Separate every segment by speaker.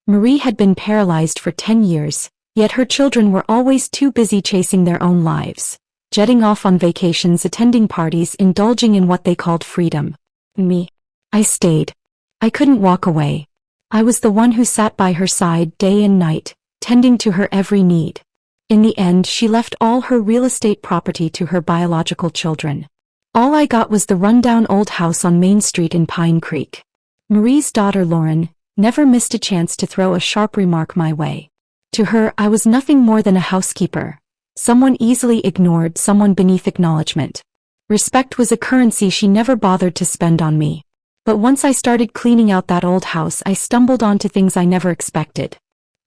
Speaker 1: Marie had been paralyzed for 10 years, yet her children were always too busy chasing their own lives, jetting off on vacations, attending parties, indulging in what they called freedom. Me. I stayed. I couldn't walk away. I was the one who sat by her side day and night, tending to her every need. In the end, she left all her real estate property to her biological children. All I got was the rundown old house on Main Street in Pine Creek. Marie's daughter Lauren never missed a chance to throw a sharp remark my way. To her, I was nothing more than a housekeeper, someone easily ignored, someone beneath acknowledgement. Respect was a currency she never bothered to spend on me. But once I started cleaning out that old house, I stumbled onto things I never expected.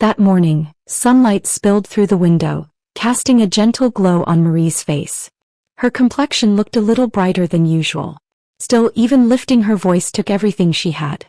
Speaker 1: That morning, sunlight spilled through the window, casting a gentle glow on Marie's face. Her complexion looked a little brighter than usual. Still, even lifting her voice took everything she had.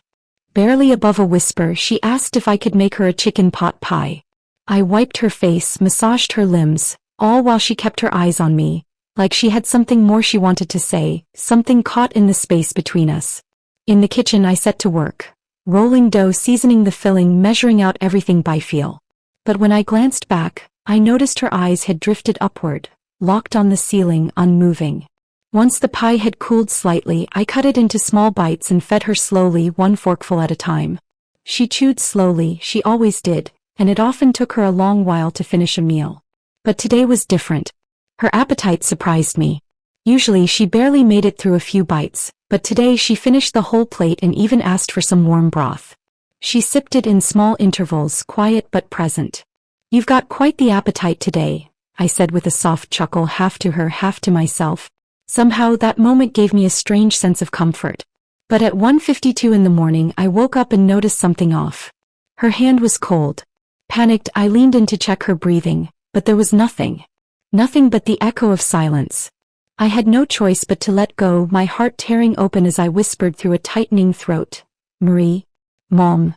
Speaker 1: Barely above a whisper, she asked if I could make her a chicken pot pie. I wiped her face, massaged her limbs, all while she kept her eyes on me, like she had something more she wanted to say, something caught in the space between us. In the kitchen, I set to work, rolling dough, seasoning the filling, measuring out everything by feel. But when I glanced back, I noticed her eyes had drifted upward, locked on the ceiling, unmoving. Once the pie had cooled slightly, I cut it into small bites and fed her slowly, one forkful at a time. She chewed slowly, she always did, and it often took her a long while to finish a meal. But today was different. Her appetite surprised me. Usually she barely made it through a few bites, but today she finished the whole plate and even asked for some warm broth. She sipped it in small intervals, quiet but present. "You've got quite the appetite today," I said with a soft chuckle, half to her, half to myself. Somehow that moment gave me a strange sense of comfort. But at 1:52 in the morning, I woke up and noticed something off. Her hand was cold. Panicked, I leaned in to check her breathing, but there was nothing. Nothing but the echo of silence. I had no choice but to let go, my heart tearing open as I whispered through a tightening throat, "Marie, Mom."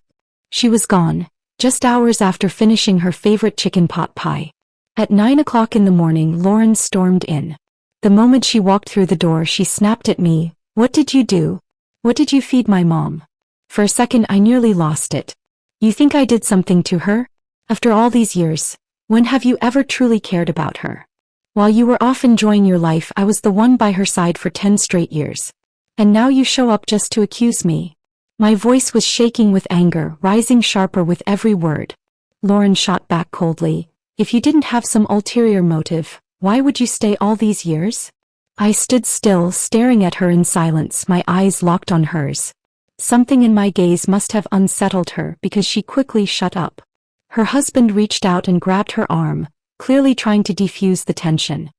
Speaker 1: She was gone, just hours after finishing her favorite chicken pot pie. At 9 o'clock in the morning, Lauren stormed in. The moment she walked through the door, she snapped at me, "What did you do? What did you feed my mom?" For a second, I nearly lost it. "You think I did something to her? After all these years, when have you ever truly cared about her? While you were off enjoying your life, I was the one by her side for 10 straight years. And now you show up just to accuse me." My voice was shaking with anger, rising sharper with every word. Lauren shot back coldly, "If you didn't have some ulterior motive, why would you stay all these years?" I stood still, staring at her in silence, my eyes locked on hers. Something in my gaze must have unsettled her because she quickly shut up. Her husband reached out and grabbed her arm, clearly trying to defuse the tension.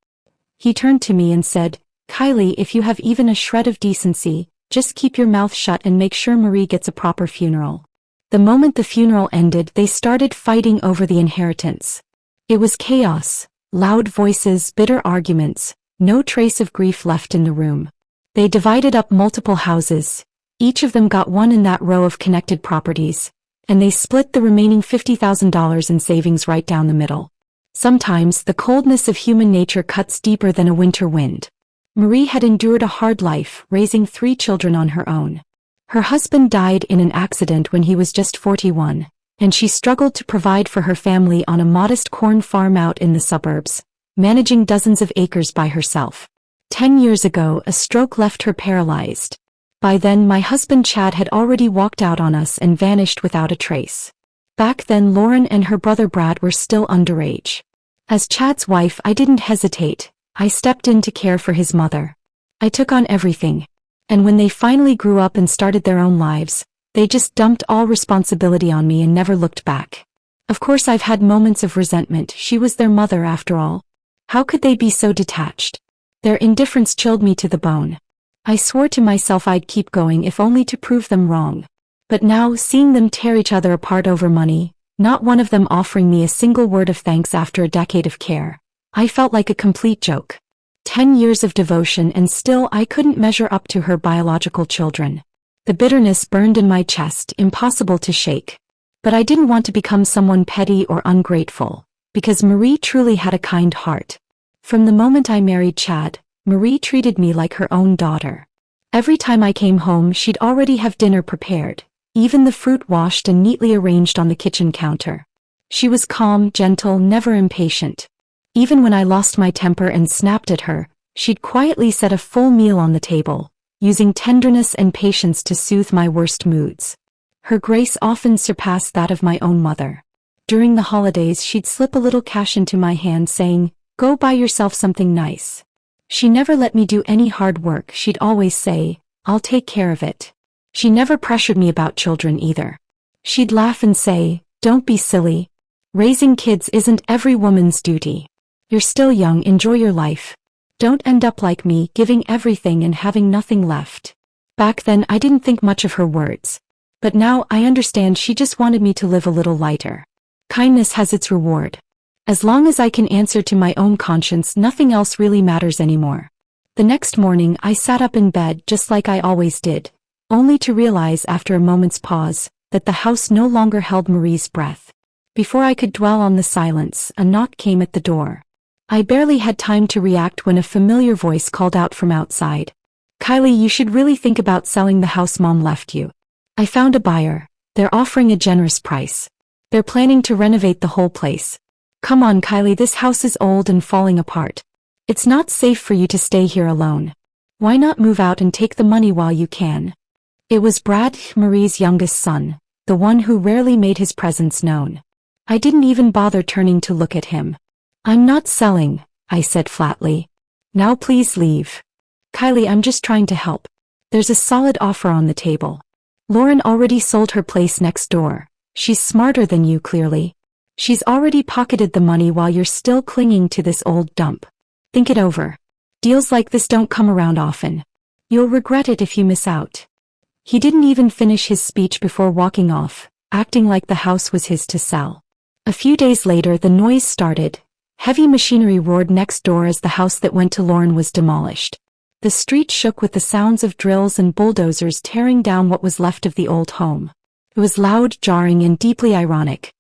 Speaker 1: He turned to me and said, "Kylie, if you have even a shred of decency, just keep your mouth shut and make sure Marie gets a proper funeral." The moment the funeral ended, they started fighting over the inheritance. It was chaos. Loud voices, bitter arguments, no trace of grief left in the room. They divided up multiple houses. Each of them got one in that row of connected properties, and they split the remaining $50,000 in savings right down the middle. Sometimes the coldness of human nature cuts deeper than a winter wind. Marie had endured a hard life, raising 3 children on her own. Her husband died in an accident when he was just 41. And she struggled to provide for her family on a modest corn farm out in the suburbs, managing dozens of acres by herself. 10 years ago, a stroke left her paralyzed. By then, my husband Chad had already walked out on us and vanished without a trace. Back then, Lauren and her brother Brad were still underage. As Chad's wife, I didn't hesitate. I stepped in to care for his mother. I took on everything. And when they finally grew up and started their own lives, they just dumped all responsibility on me and never looked back. Of course, I've had moments of resentment. She was their mother after all. How could they be so detached? Their indifference chilled me to the bone. I swore to myself I'd keep going if only to prove them wrong. But now, seeing them tear each other apart over money, not one of them offering me a single word of thanks after a decade of care, I felt like a complete joke. 10 years of devotion and still I couldn't measure up to her biological children. The bitterness burned in my chest, impossible to shake. But I didn't want to become someone petty or ungrateful, because Marie truly had a kind heart. From the moment I married Chad, Marie treated me like her own daughter. Every time I came home, she'd already have dinner prepared, even the fruit washed and neatly arranged on the kitchen counter. She was calm, gentle, never impatient. Even when I lost my temper and snapped at her, she'd quietly set a full meal on the table, using tenderness and patience to soothe my worst moods. Her grace often surpassed that of my own mother. During the holidays, she'd slip a little cash into my hand saying, "Go buy yourself something nice." She never let me do any hard work. She'd always say, "I'll take care of it." She never pressured me about children either. She'd laugh and say, "Don't be silly. Raising kids isn't every woman's duty. You're still young, enjoy your life. Don't end up like me, giving everything and having nothing left." Back then I didn't think much of her words. But now I understand she just wanted me to live a little lighter. Kindness has its reward. As long as I can answer to my own conscience, nothing else really matters anymore. The next morning I sat up in bed just like I always did, only to realize after a moment's pause that the house no longer held Marie's breath. Before I could dwell on the silence, a knock came at the door. I barely had time to react when a familiar voice called out from outside. "Kylie, you should really think about selling the house Mom left you. I found a buyer. They're offering a generous price. They're planning to renovate the whole place. Come on, Kylie, this house is old and falling apart. It's not safe for you to stay here alone. Why not move out and take the money while you can?" It was Brad, Marie's youngest son, the one who rarely made his presence known. I didn't even bother turning to look at him. "I'm not selling," I said flatly. "Now please leave." "Kylie, I'm just trying to help. There's a solid offer on the table. Lauren already sold her place next door. She's smarter than you, clearly. She's already pocketed the money while you're still clinging to this old dump. Think it over. Deals like this don't come around often. You'll regret it if you miss out." He didn't even finish his speech before walking off, acting like the house was his to sell. A few days later the noise started. Heavy machinery roared next door as the house that went to Lauren was demolished. The street shook with the sounds of drills and bulldozers tearing down what was left of the old home. It was loud, jarring, and deeply ironic.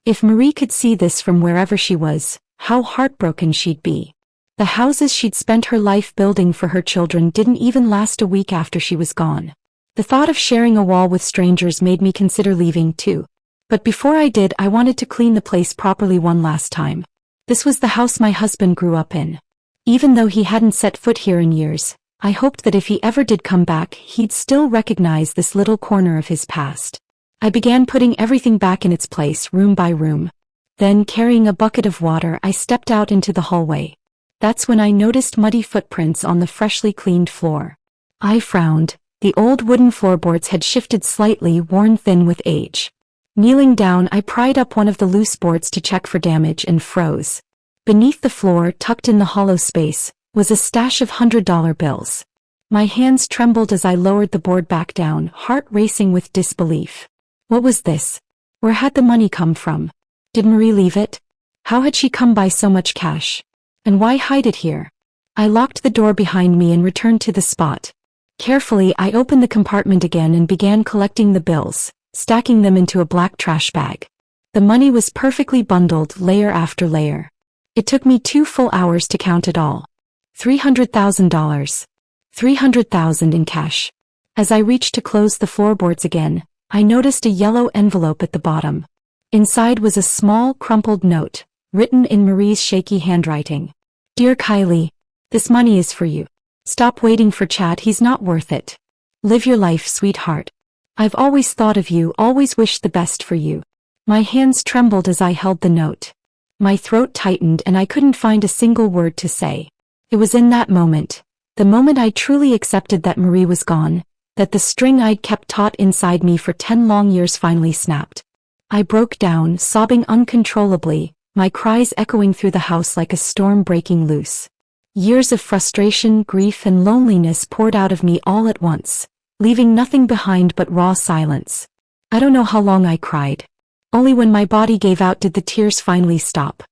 Speaker 1: If Marie could see this from wherever she was, how heartbroken she'd be. The houses she'd spent her life building for her children didn't even last a week after she was gone. The thought of sharing a wall with strangers made me consider leaving too. But before I did, I wanted to clean the place properly one last time. This was the house my husband grew up in. Even though he hadn't set foot here in years, I hoped that if he ever did come back, he'd still recognize this little corner of his past. I began putting everything back in its place, room by room. Then, carrying a bucket of water, I stepped out into the hallway. That's when I noticed muddy footprints on the freshly cleaned floor. I frowned. The old wooden floorboards had shifted slightly, worn thin with age. Kneeling down, I pried up one of the loose boards to check for damage and froze. Beneath the floor, tucked in the hollow space, was a stash of $100 bills. My hands trembled as I lowered the board back down, heart racing with disbelief. What was this? Where had the money come from? Did Marie leave it? How had she come by so much cash? And why hide it here? I locked the door behind me and returned to the spot. Carefully, I opened the compartment again and began collecting the bills, stacking them into a black trash bag. The money was perfectly bundled, layer after layer. It took me 2 full hours to count it all. $300,000. $300,000 in cash. As I reached to close the floorboards again, I noticed a yellow envelope at the bottom. Inside was a small, crumpled note, written in Marie's shaky handwriting. "Dear Kylie, this money is for you. Stop waiting for Chad, he's not worth it. Live your life, sweetheart. I've always thought of you, always wished the best for you." My hands trembled as I held the note. My throat tightened and I couldn't find a single word to say. It was in that moment, the moment I truly accepted that Marie was gone, that the string I'd kept taut inside me for 10 long years finally snapped. I broke down, sobbing uncontrollably, my cries echoing through the house like a storm breaking loose. Years of frustration, grief, and loneliness poured out of me all at once, leaving nothing behind but raw silence. I don't know how long I cried. Only when my body gave out did the tears finally stop.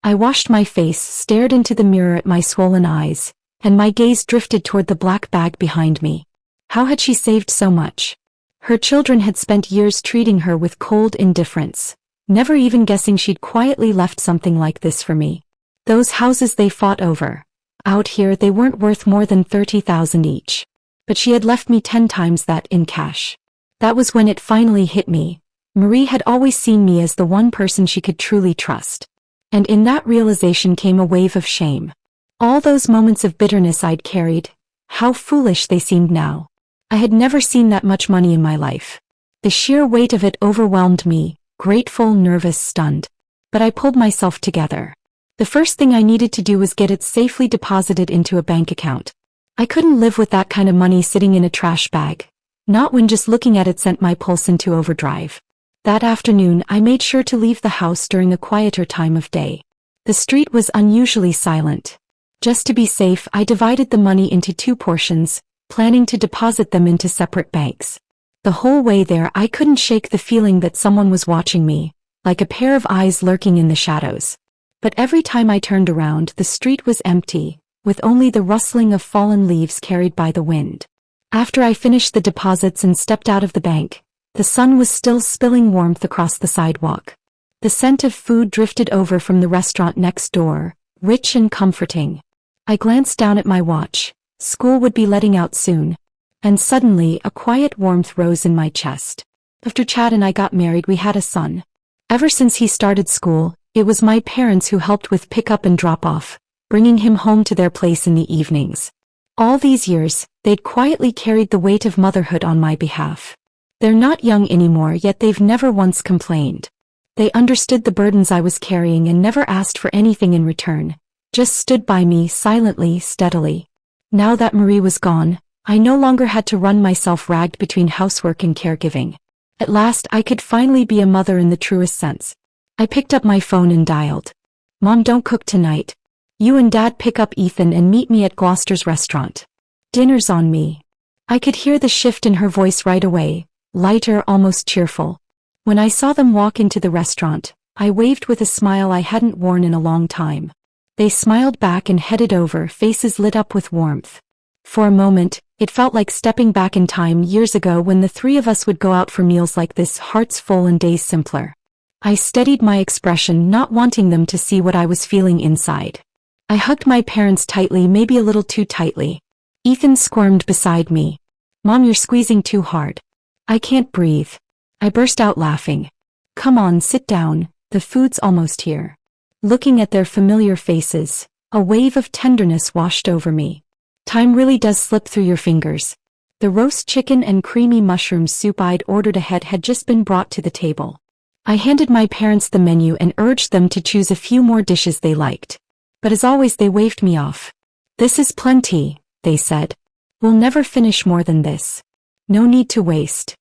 Speaker 1: I washed my face, stared into the mirror at my swollen eyes, and my gaze drifted toward the black bag behind me. How had she saved so much? Her children had spent years treating her with cold indifference, never even guessing she'd quietly left something like this for me. Those houses they fought over. Out here they weren't worth more than $30,000 each. But she had left me 10 times that in cash. That was when it finally hit me. Marie had always seen me as the one person she could truly trust. And in that realization came a wave of shame. All those moments of bitterness I'd carried, how foolish they seemed now. I had never seen that much money in my life. The sheer weight of it overwhelmed me, grateful, nervous, stunned. But I pulled myself together. The first thing I needed to do was get it safely deposited into a bank account. I couldn't live with that kind of money sitting in a trash bag. Not when just looking at it sent my pulse into overdrive. That afternoon, I made sure to leave the house during a quieter time of day. The street was unusually silent. Just to be safe, I divided the money into 2 portions, planning to deposit them into separate banks. The whole way there, I couldn't shake the feeling that someone was watching me, like a pair of eyes lurking in the shadows. But every time I turned around, the street was empty, with only the rustling of fallen leaves carried by the wind. After I finished the deposits and stepped out of the bank, the sun was still spilling warmth across the sidewalk. The scent of food drifted over from the restaurant next door, rich and comforting. I glanced down at my watch. School would be letting out soon. And suddenly, a quiet warmth rose in my chest. After Chad and I got married, we had a son. Ever since he started school, it was my parents who helped with pick-up and drop-off, bringing him home to their place in the evenings. All these years, they'd quietly carried the weight of motherhood on my behalf. They're not young anymore, yet they've never once complained. They understood the burdens I was carrying and never asked for anything in return, just stood by me silently, steadily. Now that Marie was gone, I no longer had to run myself ragged between housework and caregiving. At last, I could finally be a mother in the truest sense. I picked up my phone and dialed. "Mom, don't cook tonight. You and Dad pick up Ethan and meet me at Gloucester's restaurant. Dinner's on me." I could hear the shift in her voice right away, lighter, almost cheerful. When I saw them walk into the restaurant, I waved with a smile I hadn't worn in a long time. They smiled back and headed over, faces lit up with warmth. For a moment, it felt like stepping back in time years ago when the 3 of us would go out for meals like this, hearts full and days simpler. I steadied my expression, not wanting them to see what I was feeling inside. I hugged my parents tightly, maybe a little too tightly. Ethan squirmed beside me. "Mom, you're squeezing too hard. I can't breathe." I burst out laughing. "Come on, sit down, the food's almost here." Looking at their familiar faces, a wave of tenderness washed over me. Time really does slip through your fingers. The roast chicken and creamy mushroom soup I'd ordered ahead had just been brought to the table. I handed my parents the menu and urged them to choose a few more dishes they liked. But as always, they waved me off. "This is plenty," they said. "We'll never finish more than this. No need to waste."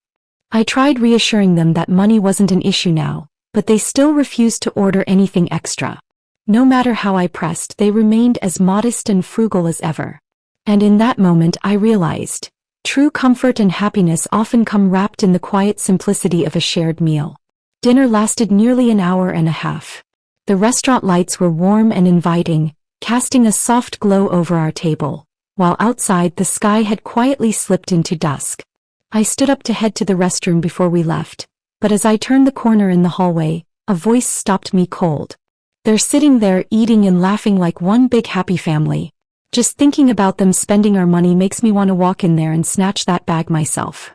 Speaker 1: I tried reassuring them that money wasn't an issue now, but they still refused to order anything extra. No matter how I pressed, they remained as modest and frugal as ever. And in that moment I realized, true comfort and happiness often come wrapped in the quiet simplicity of a shared meal. Dinner lasted nearly an hour and a half. The restaurant lights were warm and inviting, casting a soft glow over our table, while outside the sky had quietly slipped into dusk. I stood up to head to the restroom before we left, but as I turned the corner in the hallway, a voice stopped me cold. "They're sitting there eating and laughing like one big happy family. Just thinking about them spending our money makes me want to walk in there and snatch that bag myself."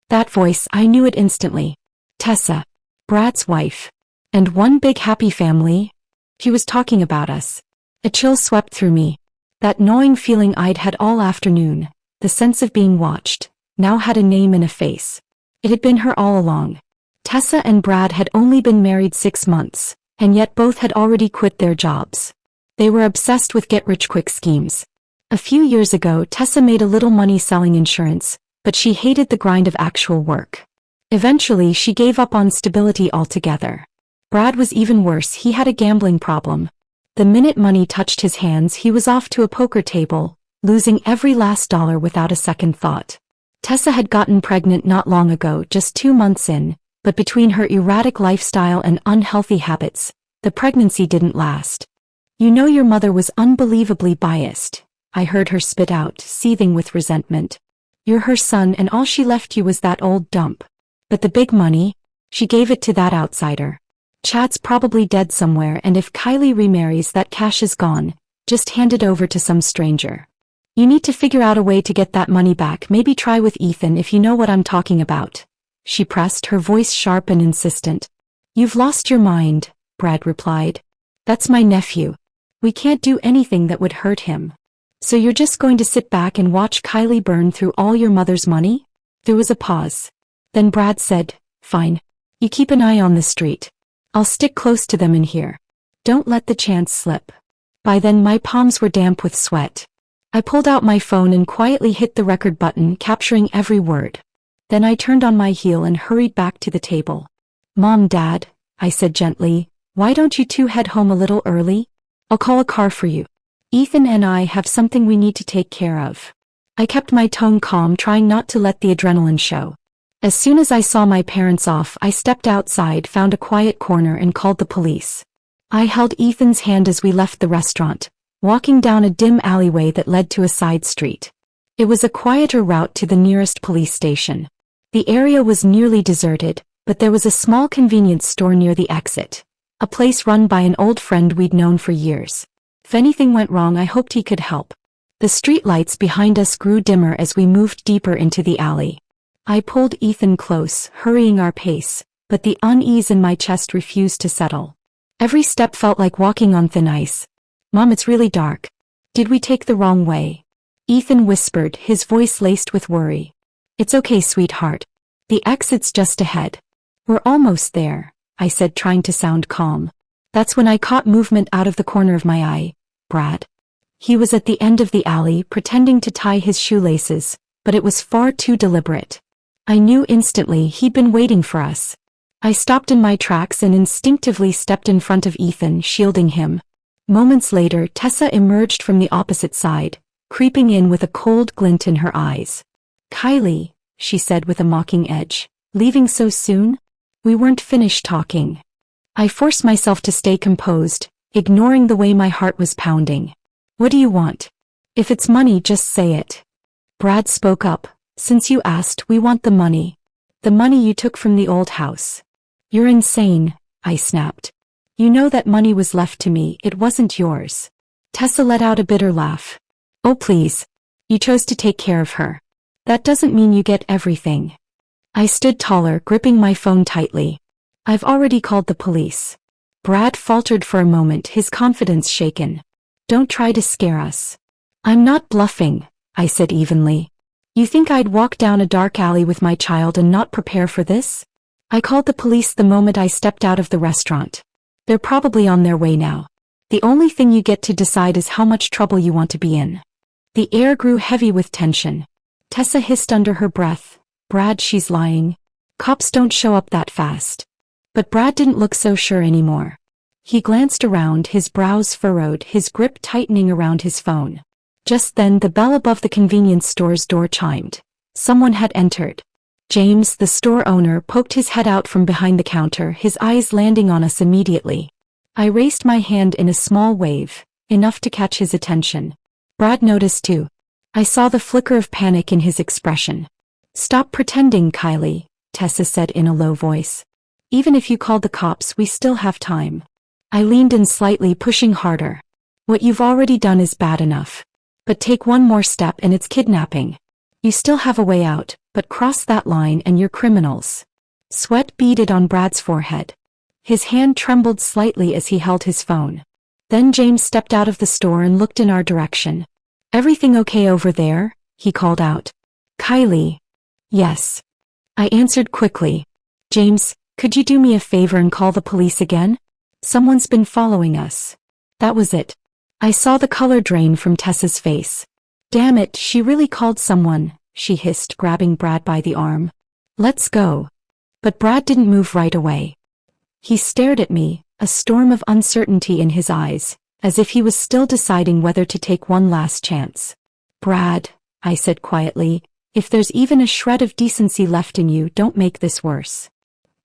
Speaker 1: That voice, I knew it instantly. Tessa, Brad's wife. And one big happy family? He was talking about us. A chill swept through me. That gnawing feeling I'd had all afternoon, the sense of being watched, now had a name and a face. It had been her all along. Tessa and Brad had only been married 6 months, and yet both had already quit their jobs. They were obsessed with get-rich-quick schemes. A few years ago, Tessa made a little money selling insurance, but she hated the grind of actual work. Eventually, she gave up on stability altogether. Brad was even worse. He had a gambling problem. The minute money touched his hands, he was off to a poker table, losing every last dollar without a second thought. Tessa had gotten pregnant not long ago, just 2 months in, but between her erratic lifestyle and unhealthy habits, the pregnancy didn't last. "You know your mother was unbelievably biased," I heard her spit out, seething with resentment. "You're her son and all she left you was that old dump. But the big money? She gave it to that outsider. Chad's probably dead somewhere, and if Kylie remarries, that cash is gone. Just hand it over to some stranger. You need to figure out a way to get that money back. Maybe try with Ethan if you know what I'm talking about." she pressed, her voice sharp and insistent. You've lost your mind, Brad replied. That's my nephew. We can't do anything that would hurt him. So you're just going to sit back and watch Kylie burn through all your mother's money? There was a pause. Then Brad said, Fine. You keep an eye on the street. I'll stick close to them in here. Don't let the chance slip. By then my palms were damp with sweat. I pulled out my phone and quietly hit the record button, capturing every word. Then I turned on my heel and hurried back to the table. Mom, Dad, I said gently, why don't you two head home a little early? I'll call a car for you. Ethan and I have something we need to take care of. I kept my tone calm, trying not to let the adrenaline show. As soon as I saw my parents off, I stepped outside, found a quiet corner, and called the police. I held Ethan's hand as we left the restaurant, walking down a dim alleyway that led to a side street. It was a quieter route to the nearest police station. The area was nearly deserted, but there was a small convenience store near the exit, a place run by an old friend we'd known for years. If anything went wrong, I hoped he could help. The streetlights behind us grew dimmer as we moved deeper into the alley. I pulled Ethan close, hurrying our pace, but the unease in my chest refused to settle. Every step felt like walking on thin ice. Mom, it's really dark. Did we take the wrong way? Ethan whispered, his voice laced with worry. It's okay, sweetheart. The exit's just ahead. We're almost there, I said, trying to sound calm. That's when I caught movement out of the corner of my eye. Brad. He was at the end of the alley, pretending to tie his shoelaces, but it was far too deliberate. I knew instantly he'd been waiting for us. I stopped in my tracks and instinctively stepped in front of Ethan, shielding him. Moments later, Tessa emerged from the opposite side, creeping in with a cold glint in her eyes. Kylie, she said with a mocking edge, leaving so soon? We weren't finished talking. I forced myself to stay composed, ignoring the way my heart was pounding. What do you want? If it's money, just say it. Brad spoke up. Since you asked, we want the money. The money you took from the old house. You're insane, I snapped. You know that money was left to me, it wasn't yours. Tessa let out a bitter laugh. Oh please. You chose to take care of her. That doesn't mean you get everything. I stood taller, gripping my phone tightly. I've already called the police. Brad faltered for a moment, his confidence shaken. Don't try to scare us. I'm not bluffing, I said evenly. You think I'd walk down a dark alley with my child and not prepare for this? I called the police the moment I stepped out of the restaurant. They're probably on their way now. The only thing you get to decide is how much trouble you want to be in. The air grew heavy with tension. Tessa hissed under her breath. Brad, she's lying. Cops don't show up that fast. But Brad didn't look so sure anymore. He glanced around, his brows furrowed, his grip tightening around his phone. Just then the bell above the convenience store's door chimed. Someone had entered. James, the store owner, poked his head out from behind the counter, his eyes landing on us immediately. I raised my hand in a small wave, enough to catch his attention. Brad noticed too. I saw the flicker of panic in his expression. Stop pretending, Kylie, Tessa said in a low voice. Even if you called the cops, we still have time. I leaned in slightly, pushing harder. What you've already done is bad enough. But take one more step and it's kidnapping. You still have a way out, but cross that line and you're criminals. Sweat beaded on Brad's forehead. His hand trembled slightly as he held his phone. Then James stepped out of the store and looked in our direction. Everything okay over there? He called out. Kylie. Yes. I answered quickly. James, could you do me a favor and call the police again? Someone's been following us. That was it. I saw the color drain from Tessa's face. Damn it, she really called someone, she hissed, grabbing Brad by the arm. Let's go. But Brad didn't move right away. He stared at me, a storm of uncertainty in his eyes, as if he was still deciding whether to take one last chance. Brad, I said quietly, if there's even a shred of decency left in you, don't make this worse.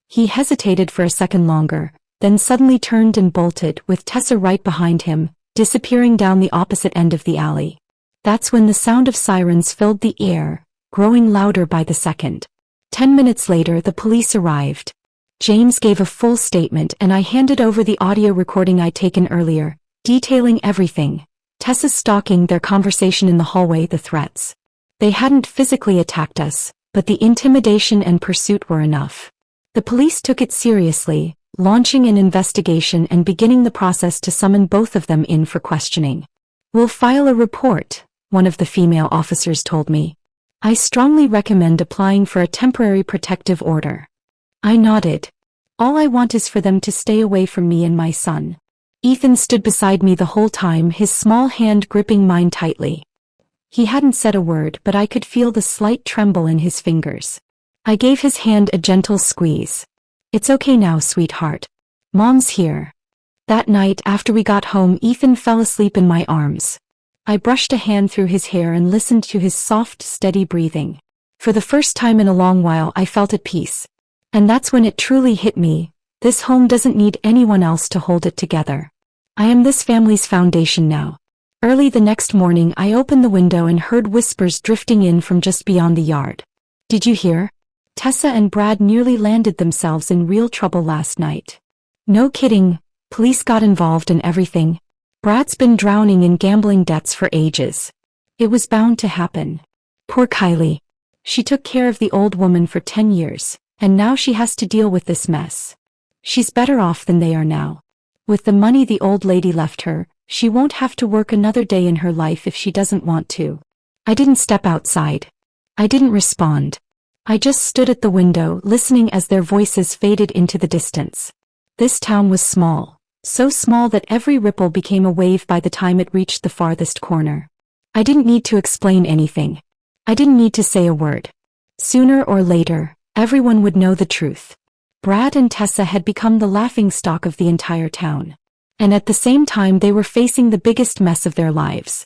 Speaker 1: He hesitated for a second longer, then suddenly turned and bolted, with Tessa right behind him, disappearing down the opposite end of the alley. That's when the sound of sirens filled the air, growing louder by the second. 10 minutes later, the police arrived. James gave a full statement and I handed over the audio recording I'd taken earlier, detailing everything. Tessa's stalking, their conversation in the hallway, the threats. They hadn't physically attacked us, but but the intimidation and pursuit were enough. The police took it seriously, launching an investigation and beginning the process to summon both of them in for questioning. "We'll file a report," one of the female officers told me. "I strongly recommend applying for a temporary protective order." I nodded. "All I want is for them to stay away from me and my son." Ethan stood beside me the whole time, his small hand gripping mine tightly. He hadn't said a word, but I could feel the slight tremble in his fingers. I gave his hand a gentle squeeze. "It's okay now, sweetheart. Mom's here." That night after we got home, Ethan fell asleep in my arms. I brushed a hand through his hair and listened to his soft, steady breathing. For the first time in a long while, I felt at peace. And that's when it truly hit me. This home doesn't need anyone else to hold it together. I am this family's foundation now. Early the next morning, I opened the window and heard whispers drifting in from just beyond the yard. "Did you hear? Tessa and Brad nearly landed themselves in real trouble last night." "No kidding. Police got involved and everything. Brad's been drowning in gambling debts for ages. It was bound to happen. Poor Kylie. She took care of the old woman for 10 years, and now she has to deal with this mess. She's better off than they are now. With the money the old lady left her, she won't have to work another day in her life if she doesn't want to." I didn't step outside. I didn't respond. I just stood at the window, listening as their voices faded into the distance. This town was small, so small that every ripple became a wave by the time it reached the farthest corner. I didn't need to explain anything. I didn't need to say a word. Sooner or later, everyone would know the truth. Brad and Tessa had become the laughingstock of the entire town. And at the same time, they were facing the biggest mess of their lives.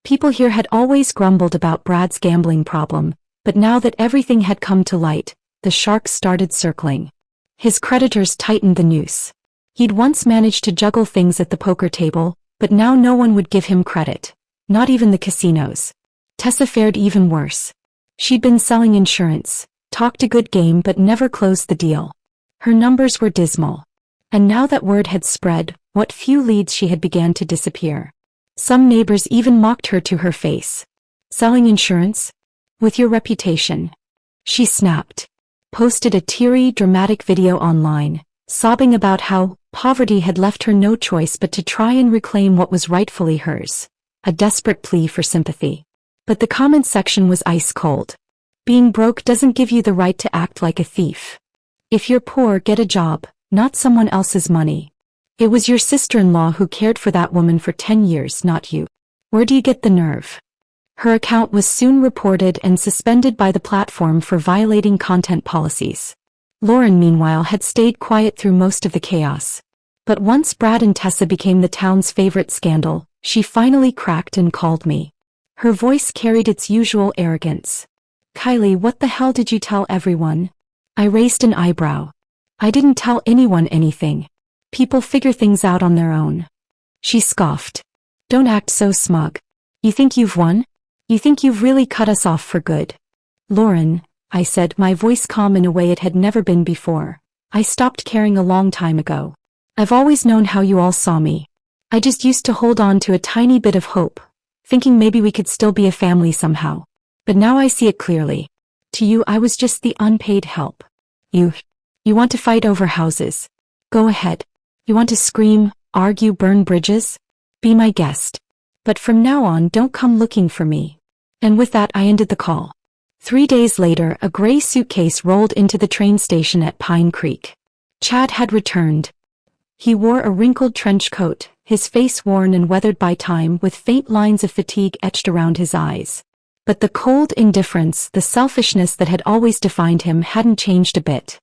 Speaker 1: People here had always grumbled about Brad's gambling problem, but now that everything had come to light, the sharks started circling. His creditors tightened the noose. He'd once managed to juggle things at the poker table, but now no one would give him credit. Not even the casinos. Tessa fared even worse. She'd been selling insurance, talked a good game but never closed the deal. Her numbers were dismal. And now that word had spread, what few leads she had began to disappear. Some neighbors even mocked her to her face. "Selling insurance? With your reputation." She snapped. Posted a teary, dramatic video online, sobbing about how poverty had left her no choice but to try and reclaim what was rightfully hers. A desperate plea for sympathy. But the comment section was ice cold. Being broke doesn't give you the right to act like a thief. If you're poor, get a job, not someone else's money. It was your sister-in-law who cared for that woman for 10 years, not you. Where do you get the nerve? Her account was soon reported and suspended by the platform for violating content policies. Lauren, meanwhile, had stayed quiet through most of the chaos. But once Brad and Tessa became the town's favorite scandal, she finally cracked and called me. Her voice carried its usual arrogance. "Kylie, what the hell did you tell everyone?" I raised an eyebrow. "I didn't tell anyone anything. People figure things out on their own." She scoffed. "Don't act so smug. You think you've won? You think you've really cut us off for good?" "Lauren," I said, my voice calm in a way it had never been before, "I stopped caring a long time ago. I've always known how you all saw me. I just used to hold on to a tiny bit of hope, thinking maybe we could still be a family somehow. But now I see it clearly. To you, I was just the unpaid help. You want to fight over houses? Go ahead. You want to scream, argue, burn bridges? Be my guest. But from now on, don't come looking for me." And with that, I ended the call. 3 days later, a gray suitcase rolled into the train station at Pine Creek. Chad had returned. He wore a wrinkled trench coat, his face worn and weathered by time, with faint lines of fatigue etched around his eyes. But the cold indifference, the selfishness that had always defined him, hadn't changed a bit.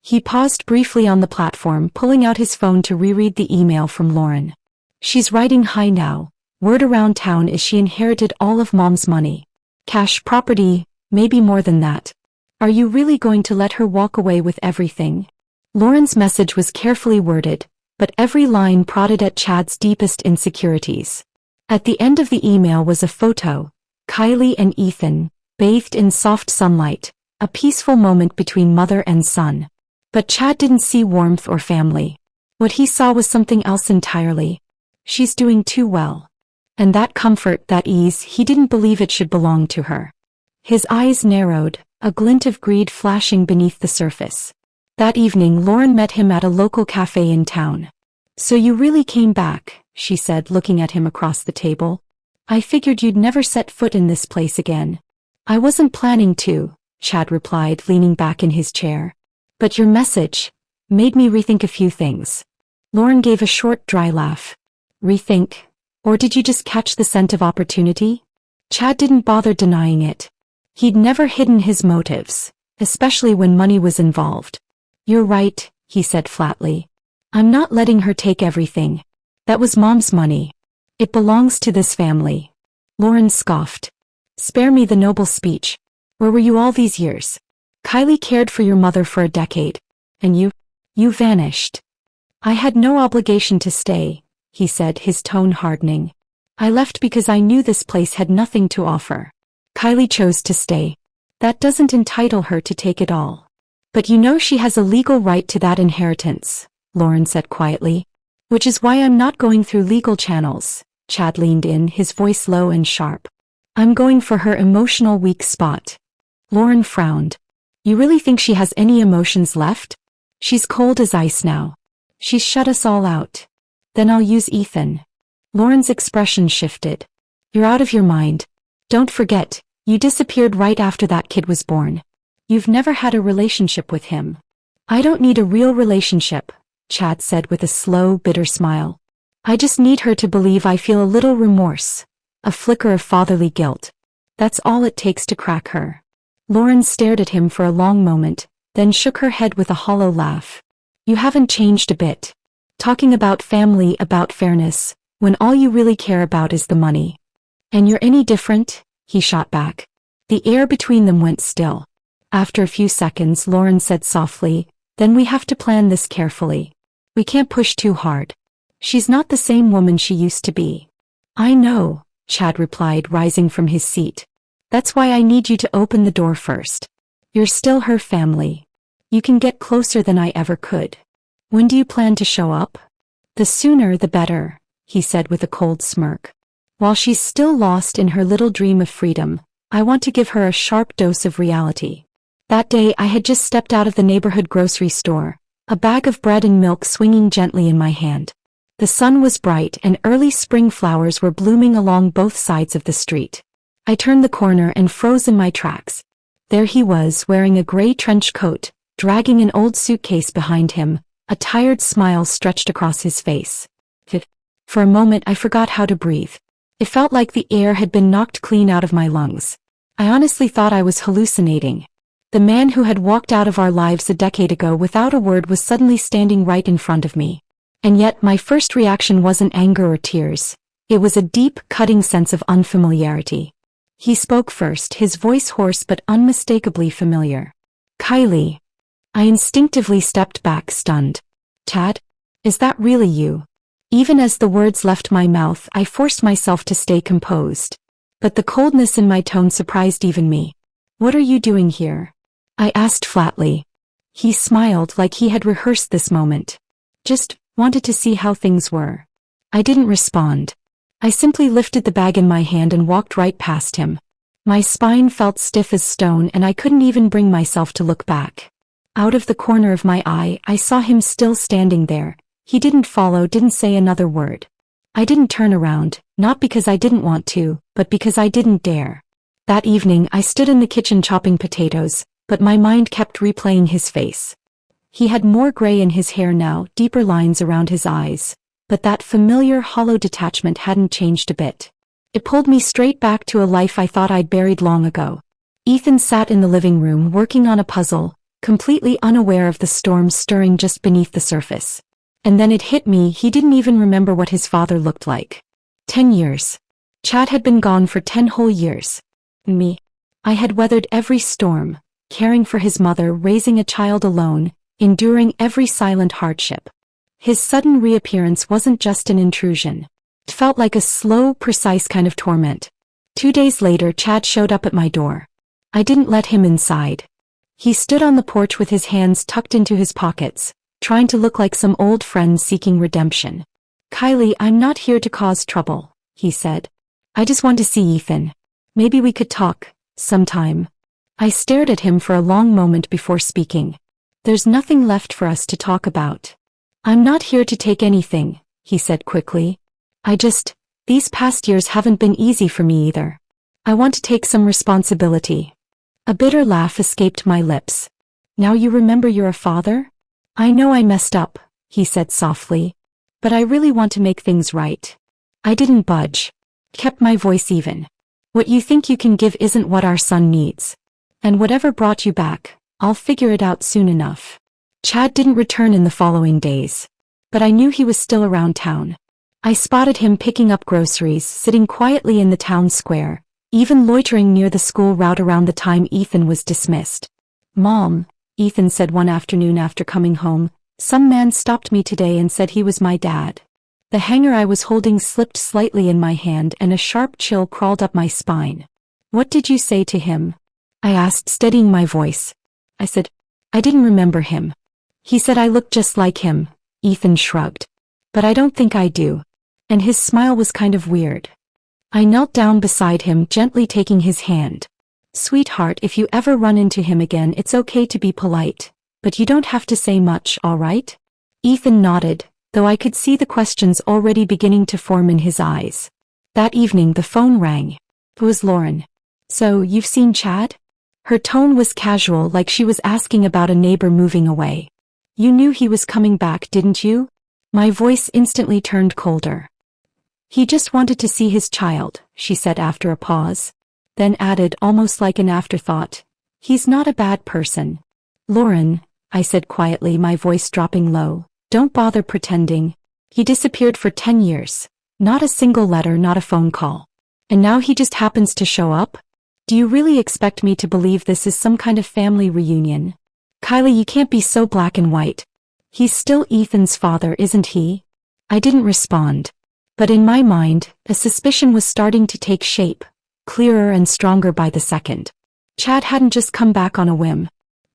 Speaker 1: He paused briefly on the platform, pulling out his phone to reread the email from Lauren. "She's riding high now. Word around town is she inherited all of Mom's money. Cash, property, maybe more than that. Are you really going to let her walk away with everything?" Lauren's message was carefully worded, but every line prodded at Chad's deepest insecurities. At the end of the email was a photo, Kylie and Ethan, bathed in soft sunlight, a peaceful moment between mother and son. But Chad didn't see warmth or family. What he saw was something else entirely. She's doing too well. And that comfort, that ease, he didn't believe it should belong to her. His eyes narrowed, a glint of greed flashing beneath the surface. That evening Lauren met him at a local cafe in town. "So you really came back," she said, looking at him across the table. "I figured you'd never set foot in this place again." "I wasn't planning to," Chad replied, leaning back in his chair. "But your message made me rethink a few things." Lauren gave a short, dry laugh. "Rethink? Or did you just catch the scent of opportunity?" Chad didn't bother denying it. He'd never hidden his motives, especially when money was involved. "You're right," he said flatly. "I'm not letting her take everything. That was Mom's money. It belongs to this family." Lauren scoffed. "Spare me the noble speech. Where were you all these years? Kylie cared for your mother for a decade. And you vanished." "I had no obligation to stay," he said, his tone hardening. "I left because I knew this place had nothing to offer. Kylie chose to stay. That doesn't entitle her to take it all." "But you know she has a legal right to that inheritance," Lauren said quietly. "Which is why I'm not going through legal channels." Chad leaned in, his voice low and sharp. "I'm going for her emotional weak spot." Lauren frowned. "You really think she has any emotions left? She's cold as ice now. She's shut us all out." "Then I'll use Ethan." Lauren's expression shifted. "You're out of your mind. Don't forget, you disappeared right after that kid was born. You've never had a relationship with him." "I don't need a real relationship," Chad said with a slow, bitter smile. "I just need her to believe I feel a little remorse, a flicker of fatherly guilt. That's all it takes to crack her." Lauren stared at him for a long moment, then shook her head with a hollow laugh. "You haven't changed a bit. Talking about family, about fairness, when all you really care about is the money." "And you're any different?" he shot back. The air between them went still. After a few seconds, Lauren said softly, "Then we have to plan this carefully. We can't push too hard. She's not the same woman she used to be." "I know," Chad replied, rising from his seat. "That's why I need you to open the door first. You're still her family. You can get closer than I ever could." "When do you plan to show up?" "The sooner the better," he said with a cold smirk. "While she's still lost in her little dream of freedom, I want to give her a sharp dose of reality." That day I had just stepped out of the neighborhood grocery store, a bag of bread and milk swinging gently in my hand. The sun was bright and early spring flowers were blooming along both sides of the street. I turned the corner and froze in my tracks. There he was, wearing a gray trench coat, dragging an old suitcase behind him, a tired smile stretched across his face. For a moment I forgot how to breathe. It felt like the air had been knocked clean out of my lungs. I honestly thought I was hallucinating. The man who had walked out of our lives a decade ago without a word was suddenly standing right in front of me. And yet my first reaction wasn't anger or tears. It was a deep, cutting sense of unfamiliarity. He spoke first, his voice hoarse but unmistakably familiar. "Kylie." I instinctively stepped back, stunned. "Chad? Is that really you?" Even as the words left my mouth, I forced myself to stay composed. But the coldness in my tone surprised even me. "What are you doing here?" I asked flatly. He smiled like he had rehearsed this moment. "Just wanted to see how things were." I didn't respond. I simply lifted the bag in my hand and walked right past him. My spine felt stiff as stone and I couldn't even bring myself to look back. Out of the corner of my eye, I saw him still standing there. He didn't follow, didn't say another word. I didn't turn around, not because I didn't want to, but because I didn't dare. That evening I stood in the kitchen chopping potatoes, but my mind kept replaying his face. He had more gray in his hair now, deeper lines around his eyes, but that familiar hollow detachment hadn't changed a bit. It pulled me straight back to a life I thought I'd buried long ago. Ethan sat in the living room working on a puzzle, completely unaware of the storm stirring just beneath the surface. And then it hit me, he didn't even remember what his father looked like. 10 years. Chad had been gone for 10 whole years. Me. I had weathered every storm, caring for his mother, raising a child alone, enduring every silent hardship. His sudden reappearance wasn't just an intrusion. It felt like a slow, precise kind of torment. 2 days later, Chad showed up at my door. I didn't let him inside. He stood on the porch with his hands tucked into his pockets, trying to look like some old friend seeking redemption. "Kylie, I'm not here to cause trouble," he said. "I just want to see Ethan. Maybe we could talk, Sometime. I stared at him for a long moment before speaking. There's nothing left for us to talk about. I'm not here to take anything, he said quickly. These past years haven't been easy for me either. I want to take some responsibility. A bitter laugh escaped my lips. Now you remember you're a father? I know I messed up, he said softly. But I really want to make things right. I didn't budge. Kept my voice even. What you think you can give isn't what our son needs. And whatever brought you back, I'll figure it out soon enough. Chad didn't return in the following days. But I knew he was still around town. I spotted him picking up groceries, sitting quietly in the town square, even loitering near the school route around the time Ethan was dismissed. Mom, Ethan said one afternoon after coming home, some man stopped me today and said he was my dad. The hanger I was holding slipped slightly in my hand and a sharp chill crawled up my spine. What did you say to him? I asked, steadying my voice. I said, I didn't remember him. He said I looked just like him, Ethan shrugged. But I don't think I do. And his smile was kind of weird. I knelt down beside him, gently taking his hand. Sweetheart, if you ever run into him again, it's okay to be polite. But you don't have to say much, all right? Ethan nodded, though I could see the questions already beginning to form in his eyes. That evening the phone rang. It was Lauren. So, you've seen Chad? Her tone was casual, like she was asking about a neighbor moving away. You knew he was coming back, didn't you? My voice instantly turned colder. He just wanted to see his child, she said after a pause. Then added, almost like an afterthought, he's not a bad person. Lauren, I said quietly, my voice dropping low, don't bother pretending. He disappeared for 10 years. Not a single letter, not a phone call. And now he just happens to show up? Do you really expect me to believe this is some kind of family reunion? Kylie, you can't be so black and white. He's still Ethan's father, isn't he? I didn't respond. But in my mind, a suspicion was starting to take shape, clearer and stronger by the second. Chad hadn't just come back on a whim.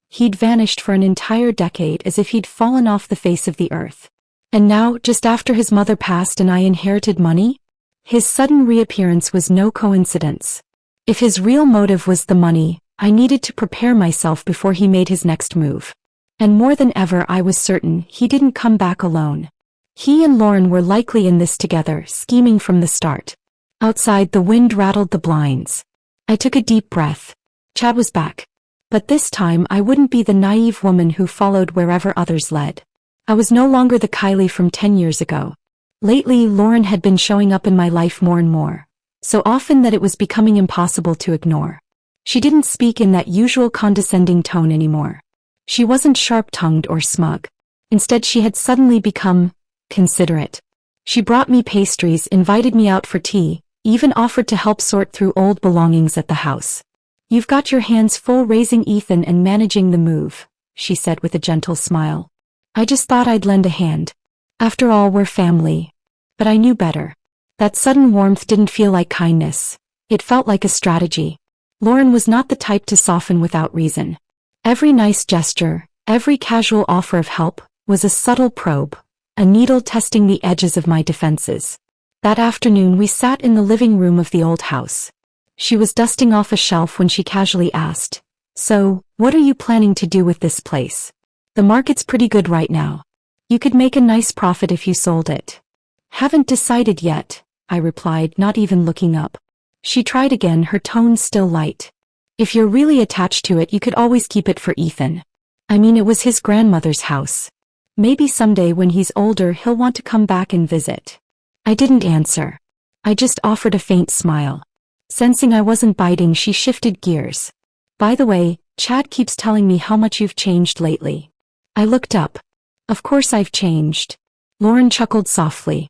Speaker 1: He'd vanished for an entire decade, as if he'd fallen off the face of the earth. And now, just after his mother passed and I inherited money? His sudden reappearance was no coincidence. If his real motive was the money, I needed to prepare myself before he made his next move. And more than ever, I was certain he didn't come back alone. He and Lauren were likely in this together, scheming from the start. Outside, the wind rattled the blinds. I took a deep breath. Chad was back. But this time I wouldn't be the naive woman who followed wherever others led. I was no longer the Kylie from 10 years ago. Lately, Lauren had been showing up in my life more and more, so often that it was becoming impossible to ignore. She didn't speak in that usual condescending tone anymore. She wasn't sharp-tongued or smug. Instead, she had suddenly become considerate. She brought me pastries, invited me out for tea, even offered to help sort through old belongings at the house. You've got your hands full raising Ethan and managing the move, she said with a gentle smile. I just thought I'd lend a hand. After all, we're family. But I knew better. That sudden warmth didn't feel like kindness. It felt like a strategy. Lauren was not the type to soften without reason. Every nice gesture, every casual offer of help, was a subtle probe, a needle testing the edges of my defenses. That afternoon we sat in the living room of the old house. She was dusting off a shelf when she casually asked, "So, what are you planning to do with this place? The market's pretty good right now. You could make a nice profit if you sold it." "Haven't decided yet," I replied, not even looking up. She tried again, her tone still light. "If you're really attached to it, you could always keep it for Ethan. I mean, it was his grandmother's house. Maybe someday when he's older he'll want to come back and visit." I didn't answer. I just offered a faint smile. Sensing I wasn't biting, she shifted gears. "By the way, Chad keeps telling me how much you've changed lately." I looked up. "Of course I've changed." Lauren chuckled softly.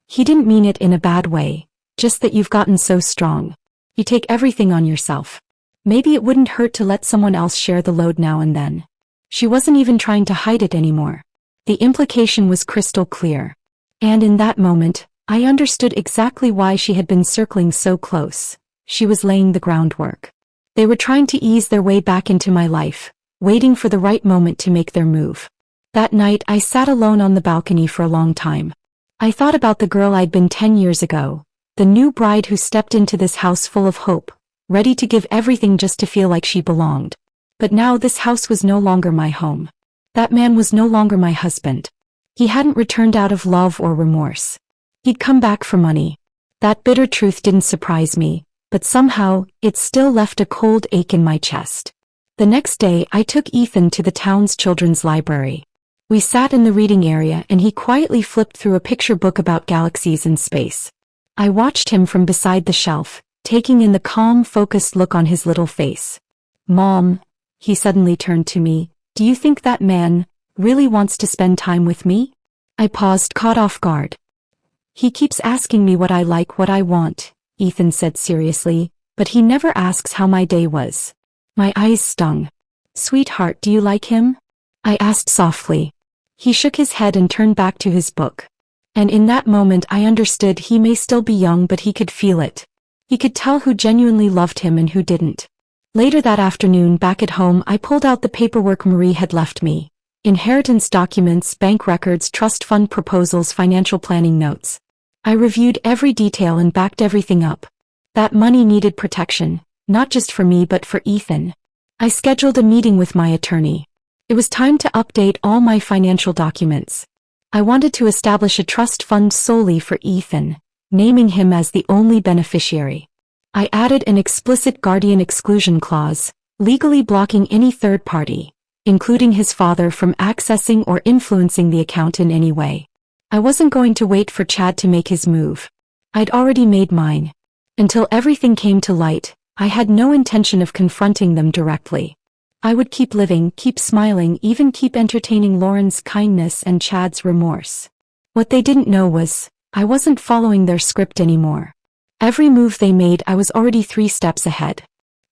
Speaker 1: "He didn't mean it in a bad way, just that you've gotten so strong. You take everything on yourself. Maybe it wouldn't hurt to let someone else share the load now and then." She wasn't even trying to hide it anymore. The implication was crystal clear. And in that moment, I understood exactly why she had been circling so close. She was laying the groundwork. They were trying to ease their way back into my life, waiting for the right moment to make their move. That night I sat alone on the balcony for a long time. I thought about the girl I'd been 10 years ago, the new bride who stepped into this house full of hope, ready to give everything just to feel like she belonged. But now this house was no longer my home. That man was no longer my husband. He hadn't returned out of love or remorse. He'd come back for money. That bitter truth didn't surprise me, but somehow, it still left a cold ache in my chest. The next day, I took Ethan to the town's children's library. We sat in the reading area and he quietly flipped through a picture book about galaxies and space. I watched him from beside the shelf, taking in the calm, focused look on his little face. "Mom," he suddenly turned to me, "do you think that man really wants to spend time with me?" I paused, caught off guard. "He keeps asking me what I like, what I want," Ethan said seriously, "but he never asks how my day was." My eyes stung. "Sweetheart, do you like him?" I asked softly. He shook his head and turned back to his book. And in that moment I understood he may still be young, but he could feel it. He could tell who genuinely loved him and who didn't. Later that afternoon, back at home, I pulled out the paperwork Marie had left me. Inheritance documents, bank records, trust fund proposals, financial planning notes. I reviewed every detail and backed everything up. That money needed protection, not just for me but for Ethan. I scheduled a meeting with my attorney. It was time to update all my financial documents. I wanted to establish a trust fund solely for Ethan, naming him as the only beneficiary. I added an explicit guardian exclusion clause, legally blocking any third party, including his father, from accessing or influencing the account in any way. I wasn't going to wait for Chad to make his move. I'd already made mine. Until everything came to light, I had no intention of confronting them directly. I would keep living, keep smiling, even keep entertaining Lauren's kindness and Chad's remorse. What they didn't know was, I wasn't following their script anymore. Every move they made, I was already 3 steps ahead.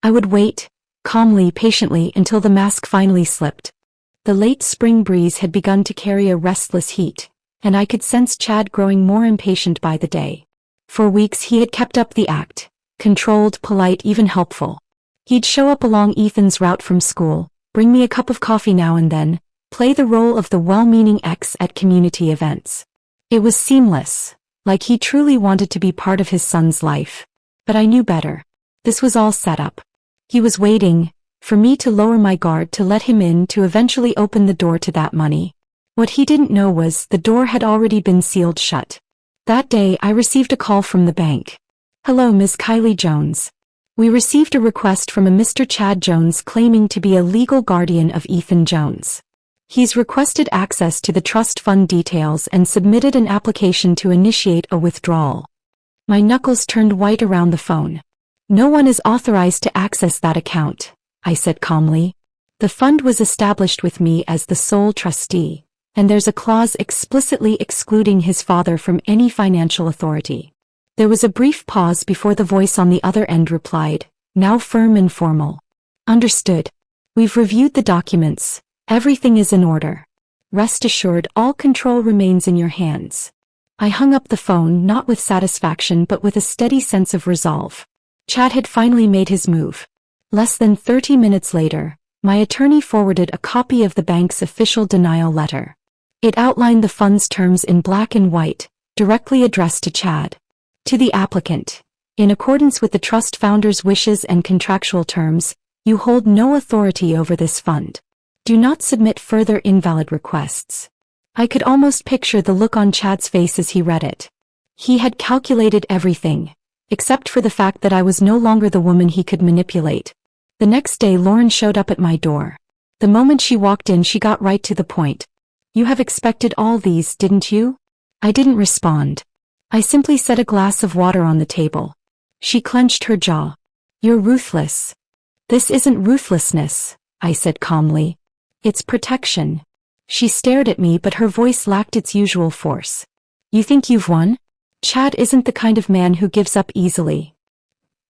Speaker 1: I would wait, calmly, patiently, until the mask finally slipped. The late spring breeze had begun to carry a restless heat, and I could sense Chad growing more impatient by the day. For weeks he had kept up the act, controlled, polite, even helpful. He'd show up along Ethan's route from school, bring me a cup of coffee now and then, play the role of the well-meaning ex at community events. It was seamless, like he truly wanted to be part of his son's life. But I knew better. This was all set up. He was waiting for me to lower my guard, to let him in, to eventually open the door to that money. What he didn't know was the door had already been sealed shut. That day I received a call from the bank. "Hello, Ms. Kylie Jones. We received a request from a Mr. Chad Jones claiming to be a legal guardian of Ethan Jones. He's requested access to the trust fund details and submitted an application to initiate a withdrawal." My knuckles turned white around the phone. "No one is authorized to access that account," I said calmly. "The fund was established with me as the sole trustee, and there's a clause explicitly excluding his father from any financial authority." There was a brief pause before the voice on the other end replied, now firm and formal. "Understood. We've reviewed the documents. Everything is in order. Rest assured, all control remains in your hands." I hung up the phone, not with satisfaction but with a steady sense of resolve. Chad had finally made his move. Less than 30 minutes later, my attorney forwarded a copy of the bank's official denial letter. It outlined the fund's terms in black and white, directly addressed to Chad. To the applicant, in accordance with the trust founder's wishes and contractual terms, you hold no authority over this fund. Do not submit further invalid requests. I could almost picture the look on Chad's face as he read it. He had calculated everything, except for the fact that I was no longer the woman he could manipulate. The next day Lauren showed up at my door. The moment she walked in, she got right to the point. "You have expected all these, didn't you?" I didn't respond. I simply set a glass of water on the table. She clenched her jaw. "You're ruthless." "This isn't ruthlessness," I said calmly. "It's protection." She stared at me, but her voice lacked its usual force. "You think you've won? Chad isn't the kind of man who gives up easily.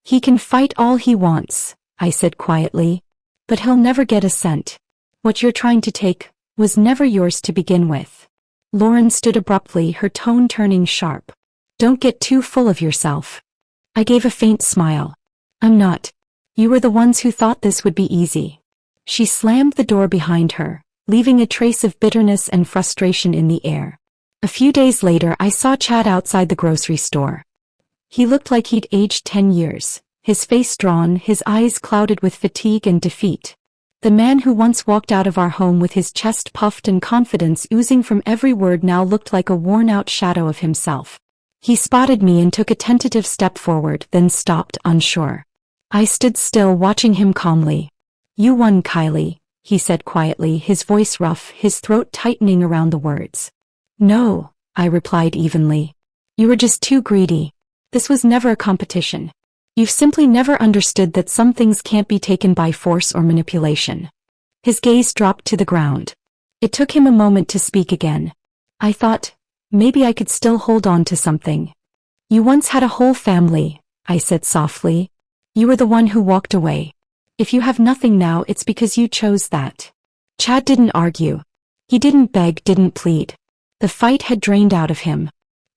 Speaker 1: He can fight all he wants," I said quietly, "but he'll never get a cent. What you're trying to take was never yours to begin with." Lauren stood abruptly, her tone turning sharp. "Don't get too full of yourself." I gave a faint smile. "I'm not. You were the ones who thought this would be easy." She slammed the door behind her, leaving a trace of bitterness and frustration in the air. A few days later I saw Chad outside the grocery store. He looked like he'd aged 10 years, his face drawn, his eyes clouded with fatigue and defeat. The man who once walked out of our home with his chest puffed and confidence oozing from every word now looked like a worn-out shadow of himself. He spotted me and took a tentative step forward, then stopped, unsure. I stood still, watching him calmly. "You won, Kylie," he said quietly, his voice rough, his throat tightening around the words. "No," I replied evenly. "You were just too greedy. This was never a competition. You've simply never understood that some things can't be taken by force or manipulation." His gaze dropped to the ground. It took him a moment to speak again. I thought, maybe I could still hold on to something. "You once had a whole family," I said softly. "You were the one who walked away. If you have nothing now, it's because you chose that." Chad didn't argue. He didn't beg, didn't plead. The fight had drained out of him.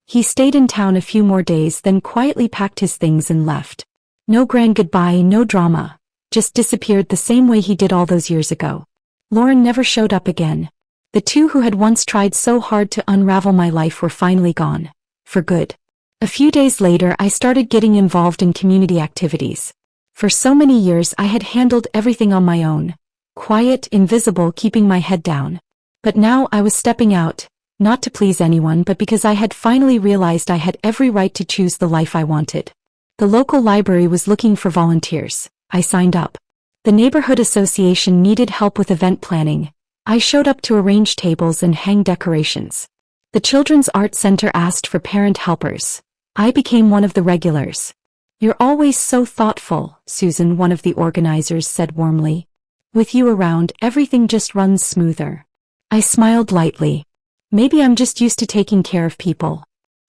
Speaker 1: He stayed in town a few more days, then quietly packed his things and left. No grand goodbye, no drama. Just disappeared the same way he did all those years ago. Lauren never showed up again. The two who had once tried so hard to unravel my life were finally gone. For good. A few days later, I started getting involved in community activities. For so many years, I had handled everything on my own. Quiet, invisible, keeping my head down. But now I was stepping out, not to please anyone, but because I had finally realized I had every right to choose the life I wanted. The local library was looking for volunteers. I signed up. The neighborhood association needed help with event planning. I showed up to arrange tables and hang decorations. The Children's Art Center asked for parent helpers. I became one of the regulars. "You're always so thoughtful," Susan, one of the organizers, said warmly. "With you around, everything just runs smoother." I smiled lightly. Maybe I'm just used to taking care of people.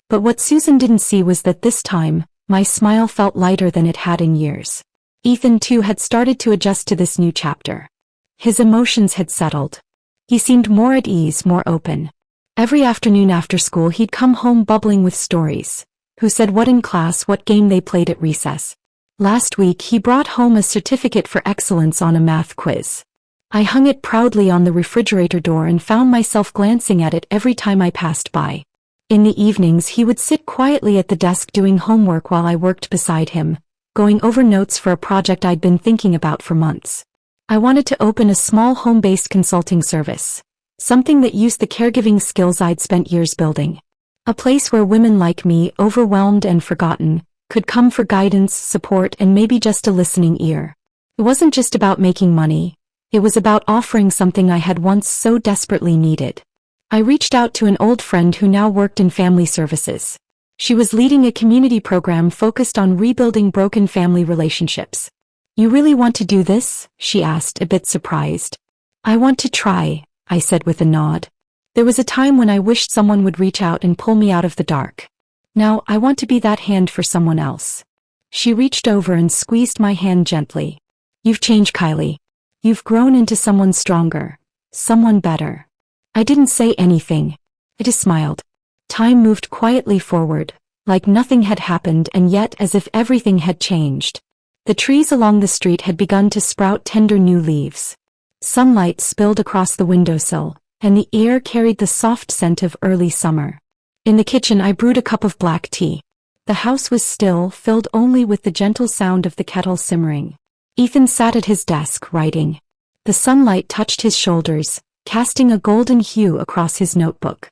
Speaker 1: But what Susan didn't see was that this time, my smile felt lighter than it had in years. Ethan, too, had started to adjust to this new chapter. His emotions had settled. He seemed more at ease, more open. Every afternoon after school, he'd come home bubbling with stories. Who said what in class, what game they played at recess. Last week, he brought home a certificate for excellence on a math quiz. I hung it proudly on the refrigerator door and found myself glancing at it every time I passed by. In the evenings, he would sit quietly at the desk doing homework while I worked beside him, going over notes for a project I'd been thinking about for months. I wanted to open a small home-based consulting service, something that used the caregiving skills I'd spent years building. A place where women like me, overwhelmed and forgotten, could come for guidance, support, and maybe just a listening ear. It wasn't just about making money. It was about offering something I had once so desperately needed. I reached out to an old friend who now worked in family services. She was leading a community program focused on rebuilding broken family relationships. "You really want to do this?" she asked, a bit surprised. "I want to try," I said with a nod. There was a time when I wished someone would reach out and pull me out of the dark. Now, I want to be that hand for someone else. She reached over and squeezed my hand gently. "You've changed, Kylie. You've grown into someone stronger, someone better." I didn't say anything. I just smiled. Time moved quietly forward, like nothing had happened, and yet as if everything had changed. The trees along the street had begun to sprout tender new leaves. Sunlight spilled across the windowsill, and the air carried the soft scent of early summer. In the kitchen, I brewed a cup of black tea. The house was still, filled only with the gentle sound of the kettle simmering. Ethan sat at his desk, writing. The sunlight touched his shoulders, casting a golden hue across his notebook.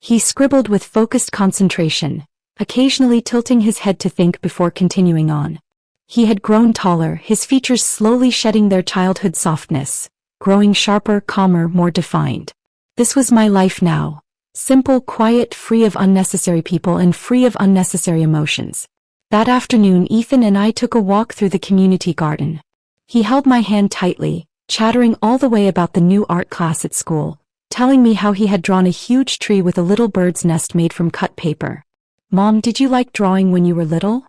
Speaker 1: He scribbled with focused concentration, occasionally tilting his head to think before continuing on. He had grown taller, his features slowly shedding their childhood softness, growing sharper, calmer, more defined. This was my life now. Simple, quiet, free of unnecessary people and free of unnecessary emotions. That afternoon, Ethan and I took a walk through the community garden. He held my hand tightly, chattering all the way about the new art class at school, telling me how he had drawn a huge tree with a little bird's nest made from cut paper. "Mom, did you like drawing when you were little?"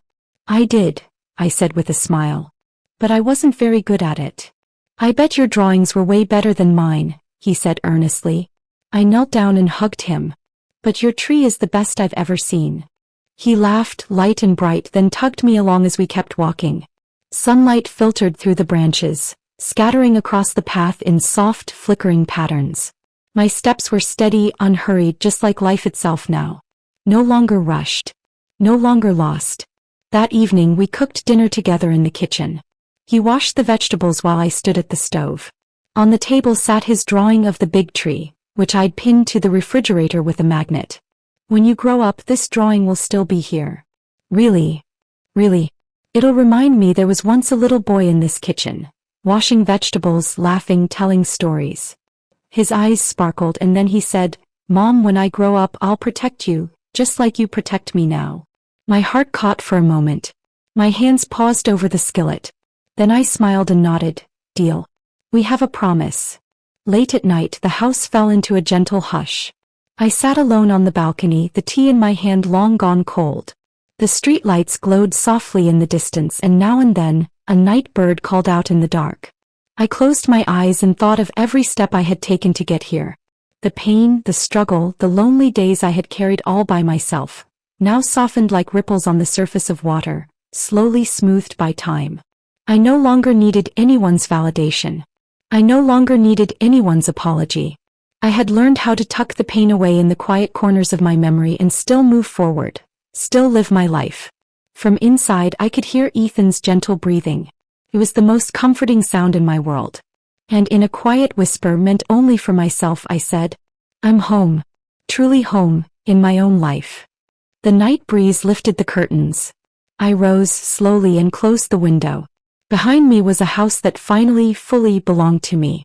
Speaker 1: "I did," I said with a smile. "But I wasn't very good at it." "I bet your drawings were way better than mine," he said earnestly. I knelt down and hugged him. "But your tree is the best I've ever seen." He laughed, light and bright, then tugged me along as we kept walking. Sunlight filtered through the branches, scattering across the path in soft, flickering patterns. My steps were steady, unhurried, just like life itself now. No longer rushed. No longer lost. That evening we cooked dinner together in the kitchen. He washed the vegetables while I stood at the stove. On the table sat his drawing of the big tree, which I'd pinned to the refrigerator with a magnet. When you grow up, this drawing will still be here. Really? Really? It'll remind me there was once a little boy in this kitchen, washing vegetables, laughing, telling stories. His eyes sparkled and then he said, "Mom, when I grow up, I'll protect you, just like you protect me now." My heart caught for a moment. My hands paused over the skillet. Then I smiled and nodded. Deal. We have a promise. Late at night, the house fell into a gentle hush. I sat alone on the balcony, the tea in my hand long gone cold. The street lights glowed softly in the distance and now and then, a night bird called out in the dark. I closed my eyes and thought of every step I had taken to get here. The pain, the struggle, the lonely days I had carried all by myself, now softened like ripples on the surface of water, slowly smoothed by time. I no longer needed anyone's validation. I no longer needed anyone's apology. I had learned how to tuck the pain away in the quiet corners of my memory and still move forward, still live my life. From inside I could hear Ethan's gentle breathing. It was the most comforting sound in my world. And in a quiet whisper meant only for myself, I said, "I'm home. Truly home, in my own life." The night breeze lifted the curtains. I rose slowly and closed the window. Behind me was a house that finally, fully belonged to me.